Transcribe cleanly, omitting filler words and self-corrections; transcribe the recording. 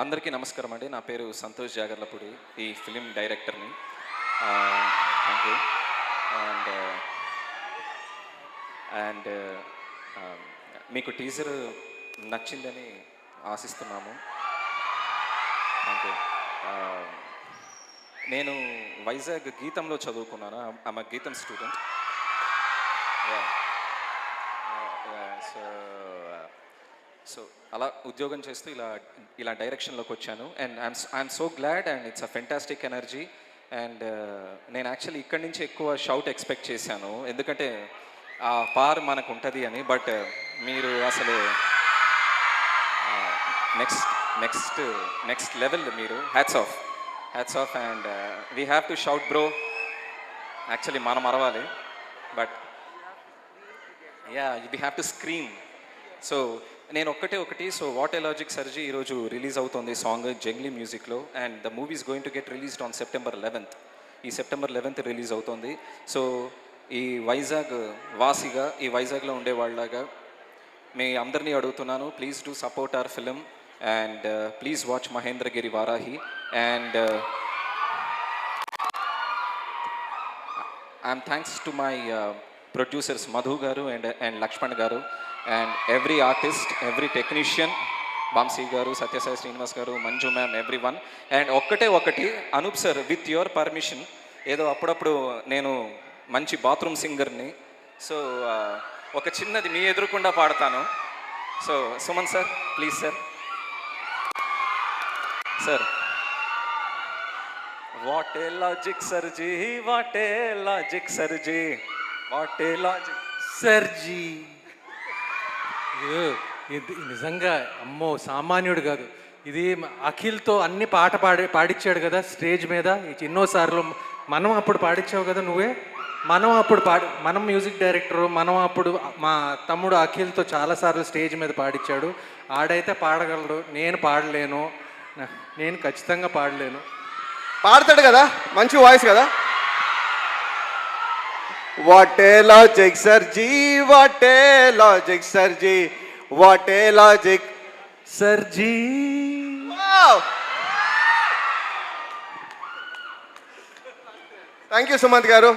అందరికీ నమస్కారం అండి. నా పేరు సంతోష్ జాగర్లపూడి, ఈ ఫిలిం డైరెక్టర్ని. Thank you. అండ్ అండ్ మీకు టీజర్ నచ్చిందని ఆశిస్తున్నాము. Thank you. నేను వైజాగ్ గీతంలో చదువుకున్నాను. ఆమె గీతం స్టూడెంట్. సో అలా ఉద్యోగం చేస్తూ ఇలా డైరెక్షన్లోకి వచ్చాను. And I'm so glad and it's a fantastic energy. And నేను యాక్చువల్లీ ఇక్కడి నుంచి ఎక్కువ షౌట్ ఎక్స్పెక్ట్ చేశాను, ఎందుకంటే ఆ పార్ మనకు ఉంటుంది అని. బట్ మీరు అసలు నెక్స్ట్ లెవెల్. మీరు hats off and we have to shout bro. Actually మనం అరవాలి, but we have to scream. So నేను ఒకటి so what a logic sir ji ఈరోజు రిలీజ్ అవుతుంది సాంగ్ జంగ్లీ మ్యూజిక్లో. And the movie is going to get released on September 11th. ఈ September 11th release అవుతుంది. So ఈ వైజాగ్ వాసిగా, ఈ వైజాగ్లో ఉండేవాళ్ళగా మీ అందరినీ అడుగుతున్నాను, please do support our film and please watch Mahendragiri Varahi. And I'm thanks to my producers Madhu గారు అండ్ లక్ష్మణ్ గారు, and every artist, every technician, Bamsi garu, Satyasai Srinivas garu, Manju ma'am, everyone. And ఒకటి Anoop sir, with your permission, ఏదో అప్పుడప్పుడు నేను మంచి bathroom సింగర్ని, so ఒక చిన్నది మీ ఎదురుకుండా పాడతాను. So Suman sir, please sir. What a logic sir ji, what a logic sir ji, what a logic sir ji. ఇది నిజంగా అమ్మో సామాన్యుడు కాదు. ఇది అఖిల్తో అన్ని పాడించాడు కదా స్టేజ్ మీద ఎన్నోసార్లు. మనం అప్పుడు పాడించావు కదా నువ్వే. మనం మ్యూజిక్ డైరెక్టరు, మనం అప్పుడు మా తమ్ముడు అఖిల్తో చాలాసార్లు స్టేజ్ మీద పాడించాడు. ఆడైతే పాడగలడు, నేను పాడలేను. నేను ఖచ్చితంగా పాడలేను. పాడతాడు కదా, మంచి వాయిస్ కదా. What a logic, Sarji, what a logic, Sarji, what a logic, Sarji. Wow! Thank you, Sumant garu.